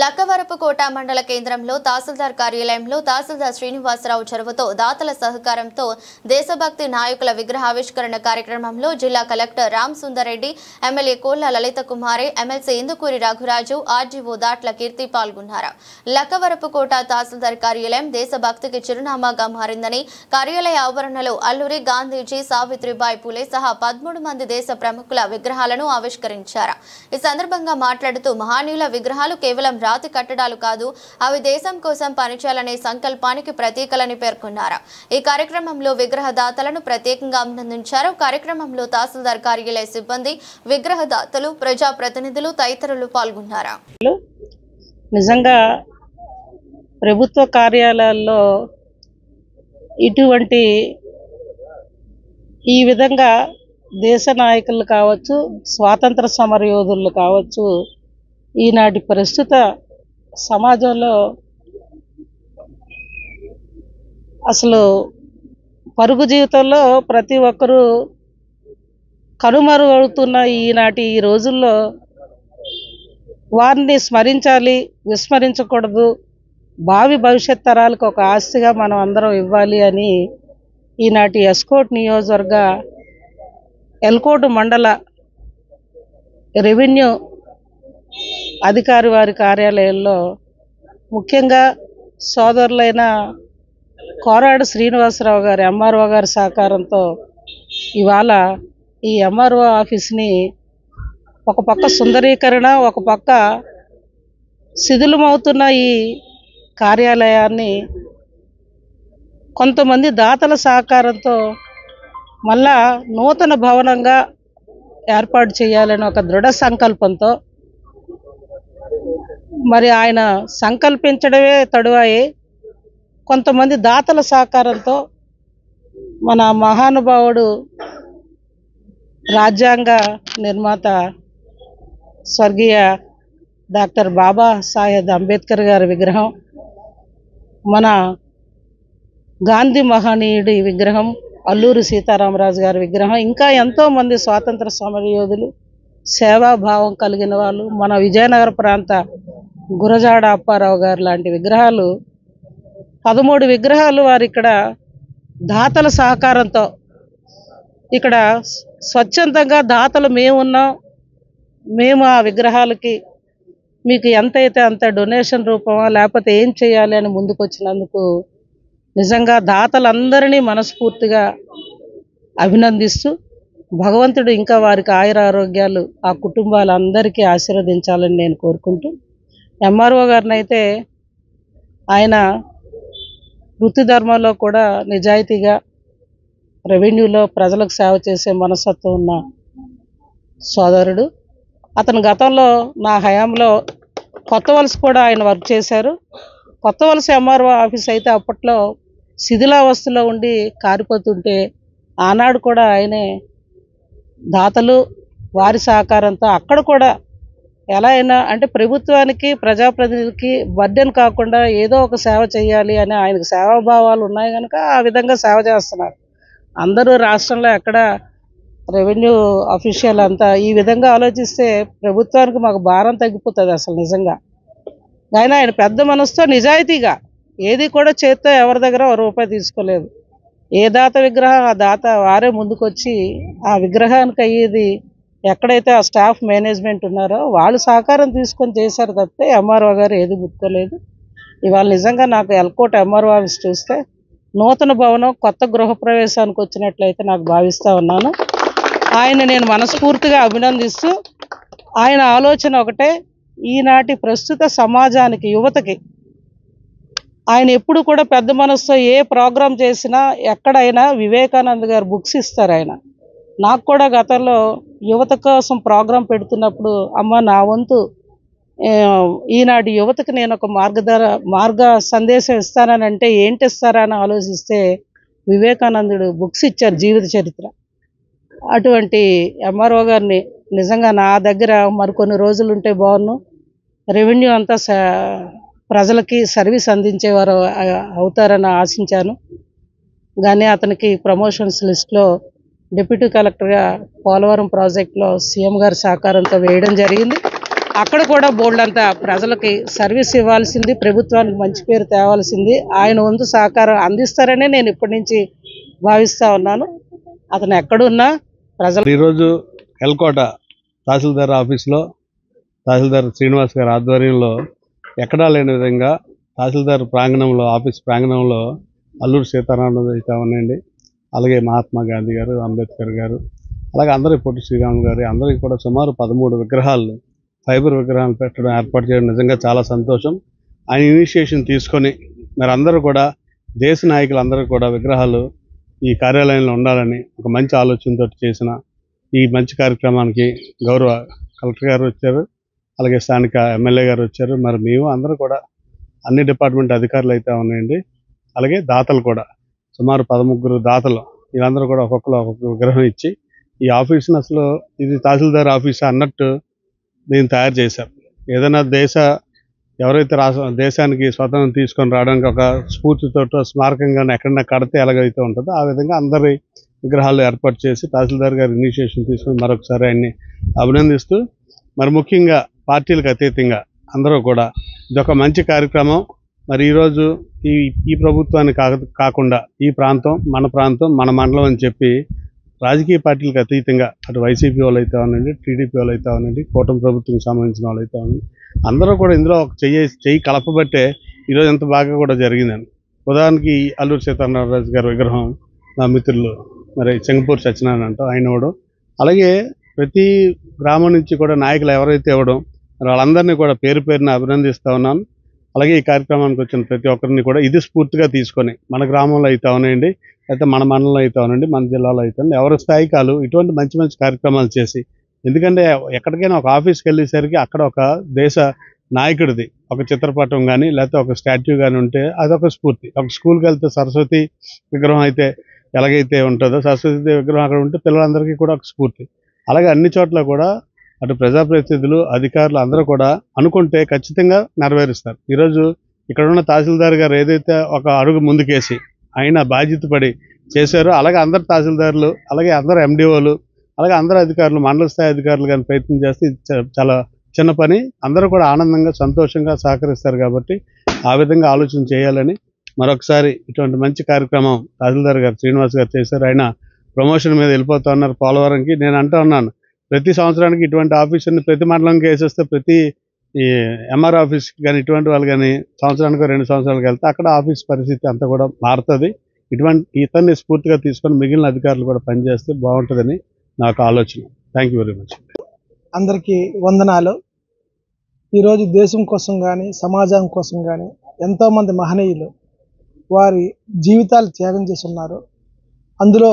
లక్కవరపుకోట మండల కేంద్రంలో తహసీల్దార్ కార్యాలయంలో తహసీల్దార్ శ్రీనివాసరావు చొరవతో దాతల సహకారంతో దేశభక్తి నాయకుల విగ్రహావిష్కరణ కార్యక్రమంలో జిల్లా కలెక్టర్ రామ్ సుందర్ రెడ్డి, ఎమ్మెల్యే కోళ్ల లలిత కుమారి, ఎమ్మెల్సీ ఇందుకూరి రఘురాజు, ఆర్జీఓ దాట్ల కీర్తి పాల్గొన్నారు. లక్కవరపుకోట తహసీల్దార్ కార్యాలయం దేశభక్తికి చిరునామాగా మారిందని, కార్యాలయ ఆవరణలో అల్లూరి గాంధీజీ, సావిత్రిబాయి పూలే సహా 13 మంది దేశ ప్రముఖుల విగ్రహాలను ఆవిష్కరించారు. ఈ సందర్భంగా మాట్లాడుతూ మహానీయుల విగ్రహాలు కేవలం రాతి కట్టడాలు కాదు, అవి దేశం కోసం పనిచేయాలనే సంకల్పానికి ప్రతీకలని పేర్కొన్నారు. ఈ కార్యక్రమంలో విగ్రహదాతలను ప్రత్యేకంగా అభినందించారు. కార్యక్రమంలో తహసీల్దార్ కార్యాలయ సిబ్బంది, విగ్రహదాతలు, ప్రజాప్రతినిధులు తదితరులు పాల్గొన్నారు. నిజంగా ప్రభుత్వ కార్యాలయాల్లో ఇటువంటి ఈ విధంగా దేశ నాయకులు కావచ్చు, స్వాతంత్ర సమరయోధులు కావచ్చు, ఈనాటి ప్రస్తుత సమాజంలో అసలు పరుగు జీవితంలో ప్రతి ఒక్కరూ కనుమరుగవుతున్న ఈనాటి ఈ రోజుల్లో వారిని స్మరించాలి, విస్మరించకూడదు, భావి భవిష్యత్ తరాలకు ఒక ఆస్తిగా మనం అందరం ఇవ్వాలి అని ఈనాటి ఎస్కోట్ నియోజకవర్గ ఎల్కోట్ మండల రెవెన్యూ అధికారి వారి కార్యాలయంలో ముఖ్యంగా సోదరులైన కోరాడు శ్రీనివాసరావు గారి ఎంఆర్ఓ గారి సహకారంతో ఇవాళ ఈ ఎంఆర్ఓ ఆఫీస్ని ఒక పక్క సుందరీకరణ, ఒక పక్క శిథిలమవుతున్న ఈ కార్యాలయాన్ని కొంతమంది దాతల సహకారంతో మళ్ళా నూతన భవనంగా ఏర్పాటు చేయాలని ఒక దృఢ సంకల్పంతో మరి ఆయన సంకల్పించడమే తడువాయి కొంతమంది దాతల సహకారంతో మన మహానుభావుడు రాజ్యాంగ నిర్మాత స్వర్గీయ డాక్టర్ బాబా సాహెబ్ అంబేద్కర్ గారి విగ్రహం, మన గాంధీ మహనీయుడి విగ్రహం, అల్లూరి సీతారామరాజు గారి విగ్రహం, ఇంకా ఎంతోమంది స్వాతంత్ర సమరయోధులు, సేవాభావం కలిగిన వాళ్ళు, మన విజయనగర ప్రాంత గురజాడ అప్పారావు గారు లాంటి విగ్రహాలు 13 విగ్రహాలు వారు ఇక్కడ దాతల సహకారంతో ఇక్కడ స్వచ్ఛందంగా దాతలు మేమున్నాం, మేము ఆ విగ్రహాలకి మీకు ఎంతైతే అంత డొనేషన్ రూపమా లేకపోతే ఏం చేయాలి అని ముందుకొచ్చినందుకు నిజంగా దాతలందరినీ మనస్ఫూర్తిగా అభినందిస్తూ భగవంతుడు ఇంకా వారికి ఆయురారోగ్యాలు ఆ కుటుంబాలందరికీ ఆశీర్వదించాలని నేను కోరుకుంటూ, ఎంఆర్ఓ గారిని అయితే ఆయన వృత్తి ధర్మంలో కూడా నిజాయితీగా రెవెన్యూలో ప్రజలకు సేవ చేసే మనస్తత్వం ఉన్న సోదరుడు. అతను గతంలో నా హయాంలో కొత్త వలస కూడా ఆయన వర్క్ చేశారు. కొత్త వలస ఎంఆర్ఓ ఆఫీస్ అయితే అప్పట్లో శిథిలావస్థలో ఉండి కారిపోతుంటే ఆనాడు కూడా ఆయనే దాతలు వారి సహకారంతో అక్కడ కూడా ఎలా అయినా అంటే ప్రభుత్వానికి, ప్రజాప్రతినిధులకి బర్డెన్ కాకుండా ఏదో ఒక సేవ చేయాలి అని ఆయనకు సేవాభావాలు ఉన్నాయి కనుక ఆ విధంగా సేవ చేస్తున్నారు. అందరూ రాష్ట్రంలో ఎక్కడ రెవెన్యూ అఫీషియల్ అంతా ఈ విధంగా ఆలోచిస్తే ప్రభుత్వానికి మాకు భారం తగ్గిపోతుంది అసలు నిజంగా. అయినా ఆయన పెద్ద మనసుతో నిజాయితీగా ఏది కూడా చేత్తో ఎవరి దగ్గర ₹1 తీసుకోలేదు. ఏ దాత విగ్రహం ఆ దాత వారే ముందుకొచ్చి ఆ విగ్రహానికి అయ్యేది ఎక్కడైతే ఆ స్టాఫ్ మేనేజ్మెంట్ ఉన్నారో వాళ్ళు సహకారం తీసుకొని చేశారు తప్పితే ఎంఆర్ఓ గారు ఏది ముట్టుకోలేదు. ఇవాళ నిజంగా నాకు ఎల్కోట్ ఎంఆర్ఓ ఆఫీస్ చూస్తే నూతన భవనం కొత్త గృహప్రవేశానికి వచ్చినట్లయితే నాకు భావిస్తూ ఉన్నాను. ఆయన నేను మనస్ఫూర్తిగా అభినందిస్తూ, ఆయన ఆలోచన ఒకటే, ఈనాటి ప్రస్తుత సమాజానికి, యువతకి ఆయన ఎప్పుడు కూడా పెద్ద మనసుతో ఏ ప్రోగ్రాం చేసినా ఎక్కడైనా వివేకానంద గారు బుక్స్ ఇస్తారు ఆయన. నాకు కూడా గతంలో యువత కోసం ప్రోగ్రాం పెడుతున్నప్పుడు అమ్మ నా వంతు ఈనాటి యువతకి నేను ఒక మార్గ సందేశం ఇస్తానంటే ఏంటి ఇస్తారా అని ఆలోచిస్తే వివేకానందుడు బుక్స్ ఇచ్చారు, జీవిత చరిత్ర. అటువంటి ఎంఆర్ఓ గారిని నిజంగా నా దగ్గర మరికొన్ని రోజులు ఉంటే బాగున్నాను. రెవెన్యూ అంతా ప్రజలకి సర్వీస్ అందించేవారు అవుతారని ఆశించాను. కానీ అతనికి ప్రమోషన్స్ లిస్ట్లో డిప్యూటీ కలెక్టర్గా పోలవరం ప్రాజెక్టులో సీఎం గారి సహకారంతో వేయడం జరిగింది. అక్కడ కూడా బోల్డ్ అంతా ప్రజలకి సర్వీస్ ఇవ్వాల్సింది, ప్రభుత్వానికి మంచి పేరు తేవాల్సింది ఆయన వంతు సహకారం అందిస్తారనే నేను ఇప్పటి నుంచి భావిస్తూ ఉన్నాను. అతను ఎక్కడున్నా ప్రజలు. ఈరోజు ఎల్కోట తహసీల్దార్ ఆఫీస్లో తహసీల్దార్ శ్రీనివాస్ గారి ఆధ్వర్యంలో ఎక్కడా లేని విధంగా తహసీల్దార్ ప్రాంగణంలో, ఆఫీస్ ప్రాంగణంలో అల్లూరి సీతారామరాజు అయితే ఉన్నాయండి, అలాగే మహాత్మా గాంధీ గారు, అంబేద్కర్ గారు, అలాగే అందరి పొట్టి శ్రీరాములు గారు, అందరికీ కూడా సుమారు 13 విగ్రహాలు, ఫైబర్ విగ్రహాలు పెట్టడం, ఏర్పాటు చేయడం నిజంగా చాలా సంతోషం. ఆయన ఇనిషియేషన్ తీసుకొని మరి అందరూ కూడా దేశ నాయకులందరూ కూడా విగ్రహాలు ఈ కార్యాలయంలో ఉండాలని ఒక మంచి ఆలోచనతో చేసిన ఈ మంచి కార్యక్రమానికి గౌరవ కలెక్టర్ గారు వచ్చారు, అలాగే స్థానిక ఎమ్మెల్యే గారు వచ్చారు. మరి మేము అందరూ కూడా అన్ని డిపార్ట్మెంట్ అధికారులు అయితే ఉన్నాయండి, అలాగే దాతలు కూడా సుమారు 13 దాతలు, వీళ్ళందరూ కూడా ఒక్కొక్క విగ్రహం ఇచ్చి ఈ ఆఫీస్ని అసలు ఇది తహసీల్దార్ ఆఫీస్ అన్నట్టు దీన్ని తయారు చేశారు. ఏదైనా ఎవరైతే దేశానికి స్వతంత్రం తీసుకొని రావడానికి ఒక స్ఫూర్తితో స్మారకంగా ఎక్కడన్నా కడితే ఎలాగైతే ఉంటుందో ఆ విధంగా అందరి విగ్రహాలు ఏర్పాటు చేసి తహసీల్దార్ గారి ఇనిషియేషన్ తీసుకొని మరొకసారి ఆయన్ని అభినందిస్తూ, మరి ముఖ్యంగా పార్టీలకు అతీతంగా అందరూ కూడా ఇదొక మంచి కార్యక్రమం. మరి ఈరోజు ఈ ప్రభుత్వాన్ని కాకుండా ఈ ప్రాంతం మన మండలం అని చెప్పి రాజకీయ పార్టీలకు అతీతంగా అటు వైసీపీ వాళ్ళు అయితే అవునండి, టీడీపీ వాళ్ళు అయితే అవునండి, కూటమి ప్రభుత్వం సంబంధించిన వాళ్ళు అయితే అవునండి, అందరూ కూడా ఇందులో ఒక చెయ్యి కలపబట్టే ఈరోజు ఎంత బాగా కూడా జరిగిందని. ఉదాహరణకి అల్లూరి సీతారామరాజు గారి విగ్రహం నా మిత్రులు మరి చెంగపూర్ సత్యనారాయణ అంటాం ఆయన ఇవ్వడం, అలాగే ప్రతి గ్రామం నుంచి కూడా నాయకులు ఎవరైతే ఇవ్వడం, వాళ్ళందరినీ కూడా పేరు పేరున అభినందిస్తూ ఉన్నాను. అలాగే ఈ కార్యక్రమానికి వచ్చిన ప్రతి ఒక్కరిని కూడా ఇది స్ఫూర్తిగా తీసుకొని మన గ్రామంలో అయితే అవునండి, అయితే మన మండలంలో అయితే అవునండి, మన జిల్లాలో అయితే ఎవరి స్థాయికాలు ఇటువంటి మంచి మంచి కార్యక్రమాలు చేసి, ఎందుకంటే ఎక్కడికైనా ఒక ఆఫీస్కి వెళ్ళేసరికి అక్కడ ఒక దేశ నాయకుడిది ఒక చిత్రపటం కానీ లేకపోతే ఒక స్టాట్యూ కానీ ఉంటే అదొక స్ఫూర్తి. ఒక స్కూల్కి వెళ్తే సరస్వతి విగ్రహం అయితే ఎలాగైతే ఉంటుందో సరస్వతి విగ్రహం అక్కడ ఉంటే పిల్లలందరికీ కూడా ఒక స్ఫూర్తి. అలాగే అన్ని చోట్ల కూడా అటు ప్రజాప్రతినిధులు, అధికారులు అందరూ కూడా అనుకుంటే ఖచ్చితంగా నెరవేరుస్తారు. ఈరోజు ఇక్కడ ఉన్న తహసీల్దార్ గారు ఏదైతే ఒక అడుగు ముందుకేసి ఆయన బాధ్యత పడి చేశారో, అలాగే అందరు తహసీల్దారులు, అలాగే అందరు ఎండిఓలు, అలాగే అందరు అధికారులు, మండల స్థాయి అధికారులు కానీ ప్రయత్నం చేస్తే చాలా చిన్న పని, అందరూ కూడా ఆనందంగా సంతోషంగా సహకరిస్తారు. కాబట్టి ఆ విధంగా ఆలోచన చేయాలని మరొకసారి ఇటువంటి మంచి కార్యక్రమం తహసీల్దార్ గారు శ్రీనివాస్ గారు చేశారు. ఆయన ప్రమోషన్ మీద వెళ్ళిపోతా ఉన్నారు పోలవరంకి. నేను అంటూ ఉన్నాను, ప్రతి సంవత్సరానికి ఇటువంటి ఆఫీసర్ని ప్రతి మండలంకి వేసేస్తే ప్రతి ఈ ఎంఆర్ ఆఫీస్కి కానీ ఇటువంటి వాళ్ళు కానీ సంవత్సరానికి 2 సంవత్సరాలకు వెళ్తే అక్కడ ఆఫీస్ పరిస్థితి అంతా కూడా మారుతుంది. ఇతన్ని స్ఫూర్తిగా తీసుకొని మిగిలిన అధికారులు కూడా పనిచేస్తే బాగుంటుందని నాకు ఆలోచన. Thank you very much. అందరికీ వందనాలు. ఈరోజు దేశం కోసం కానీ సమాజం కోసం కానీ ఎంతోమంది మహనీయులు వారి జీవితాలు త్యాగం చేసి ఉన్నారు. అందులో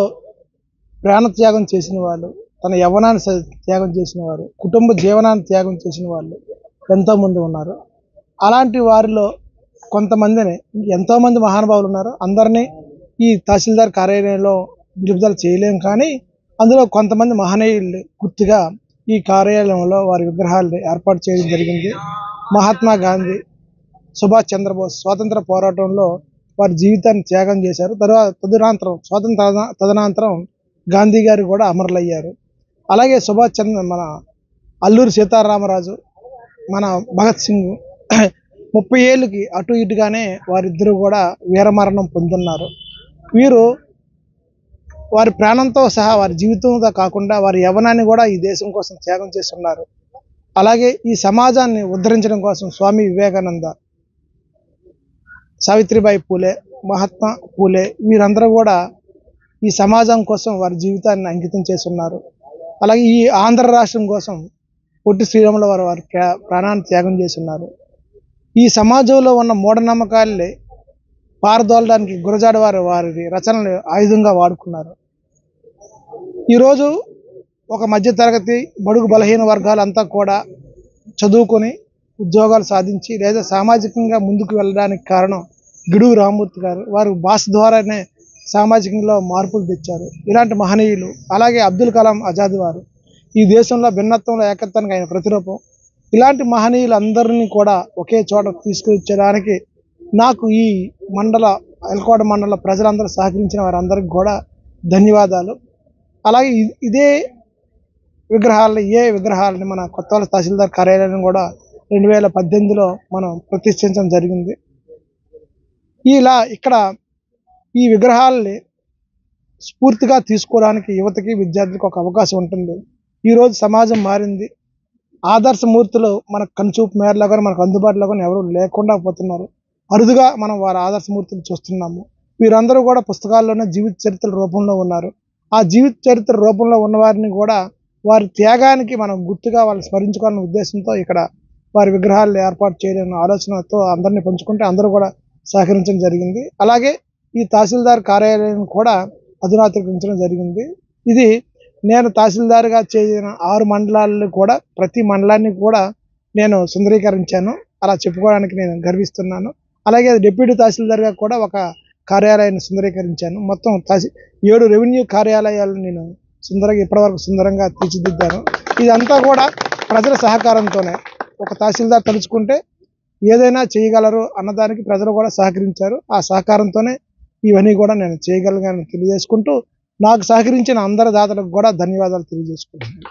ప్రాణ త్యాగం చేసిన వాళ్ళు, తన యవ్వనాన్ని త్యాగం చేసిన వారు, కుటుంబ జీవనాన్ని త్యాగం చేసిన వాళ్ళు ఎంతోమంది ఉన్నారు. అలాంటి వారిలో కొంతమందిని, ఎంతోమంది మహానుభావులు ఉన్నారు, అందరినీ ఈ తహసీల్దార్ కార్యాలయంలో నిలుపుదల చేయలేం. కానీ అందులో కొంతమంది మహనీయులు గుర్తుగా ఈ కార్యాలయంలో వారి విగ్రహాలను ఏర్పాటు చేయడం జరిగింది. మహాత్మా గాంధీ, సుభాష్ చంద్రబోస్ స్వాతంత్ర పోరాటంలో వారి జీవితాన్ని త్యాగం చేశారు. తదనంతరం గాంధీ గారు కూడా అమరులయ్యారు. అలాగే మన అల్లూరి సీతారామరాజు, మన భగత్ సింగ్ 30 ఏళ్ళకి అటు ఇటుగానే వారిద్దరూ కూడా వీరమరణం పొందున్నారు. వీరు వారి ప్రాణంతో సహా వారి జీవితంతో కాకుండా వారి యవ్వనాన్ని కూడా ఈ దేశం కోసం త్యాగం చేస్తున్నారు. అలాగే ఈ సమాజాన్ని ఉద్ధరించడం కోసం స్వామి వివేకానంద, సావిత్రిబాయి పూలే, మహాత్మా పూలే వీరందరూ కూడా ఈ సమాజం కోసం వారి జీవితాన్ని అంకితం చేస్తున్నారు. అలాగే ఈ ఆంధ్ర రాష్ట్రం కోసం పొట్టి శ్రీరాములు వారి ప్రాణాన్ని త్యాగం చేస్తున్నారు. ఈ సమాజంలో ఉన్న మూఢనమ్మకాల్ని పారదోలడానికి గురజాడ వారి రచనలు ఆయుధంగా వాడుకున్నారు. ఈరోజు ఒక మధ్యతరగతి బడుగు బలహీన వర్గాలంతా కూడా చదువుకొని ఉద్యోగాలు సాధించి లేదా సామాజికంగా ముందుకు వెళ్ళడానికి కారణం గిడుగు రామ్మూర్తి గారు. వారు భాష ద్వారానే సామాజికంలో మార్పులు తెచ్చారు. ఇలాంటి మహనీయులు, అలాగే అబ్దుల్ కలాం ఆజాద్ వారు ఈ దేశంలో భిన్నత్వంలో ఏకత్వానికి ఆయన ప్రతిరూపం. ఇలాంటి మహనీయులందరినీ కూడా ఒకే చోట తీసుకొచ్చడానికి నాకు ఈ ఎల్కోట మండల ప్రజలందరూ సహకరించిన వారందరికీ కూడా ధన్యవాదాలు. అలాగే ఇదే విగ్రహాలని మన కొత్తవలస తహసీల్దార్ కార్యాలయం కూడా 2018లో మనం ప్రతిష్ఠించడం జరిగింది. ఇలా ఇక్కడ ఈ విగ్రహాలని స్ఫూర్తిగా తీసుకోవడానికి యువతకి విద్యార్థులకు ఒక అవకాశం ఉంటుంది. ఈరోజు సమాజం మారింది. ఆదర్శమూర్తులు మనకు కనుచూపు మేరలో కానీ మనకు అందుబాటులో కానీ ఎవరు లేకుండా పోతున్నారు. అరుదుగా మనం వారి ఆదర్శమూర్తులు చూస్తున్నాము. వీరందరూ కూడా పుస్తకాల్లోనే జీవిత చరిత్రల రూపంలో ఉన్నారు. ఆ జీవిత చరిత్ర రూపంలో ఉన్నవారిని కూడా వారి త్యాగానికి మనం గుర్తుగా వాళ్ళని స్మరించుకోవాలనే ఉద్దేశంతో ఇక్కడ వారి విగ్రహాలు ఏర్పాటు చేయాలనే ఆలోచనతో అందరినీ పంచుకుంటే అందరూ కూడా సహకరించడం జరిగింది. అలాగే ఈ తహసీల్దార్ కార్యాలయం కూడా అధునాతీకరించడం జరిగింది. ఇది నేను తహసీల్దార్గా చేసిన 6 మండలాల్లో కూడా ప్రతి మండలాన్ని కూడా నేను సుందరీకరించాను. అలా చెప్పుకోవడానికి నేను గర్విస్తున్నాను. అలాగే డిప్యూటీ తహసీల్దార్గా కూడా ఒక కార్యాలయాన్ని సుందరీకరించాను. మొత్తం 7 రెవెన్యూ కార్యాలయాలను నేను ఇప్పటివరకు సుందరంగా తీర్చిదిద్దాను. ఇదంతా కూడా ప్రజల సహకారంతోనే. ఒక తహసీల్దార్ తలుచుకుంటే ఏదైనా చేయగలరు అన్నదానికి ప్రజలు కూడా సహకరించారు. ఆ సహకారంతోనే ఇవన్నీ కూడా నేను చేయగలిగానని తెలియజేసుకుంటూ నాకు సహకరించిన అందరి దాతలకు కూడా ధన్యవాదాలు తెలియజేసుకుంటున్నాను.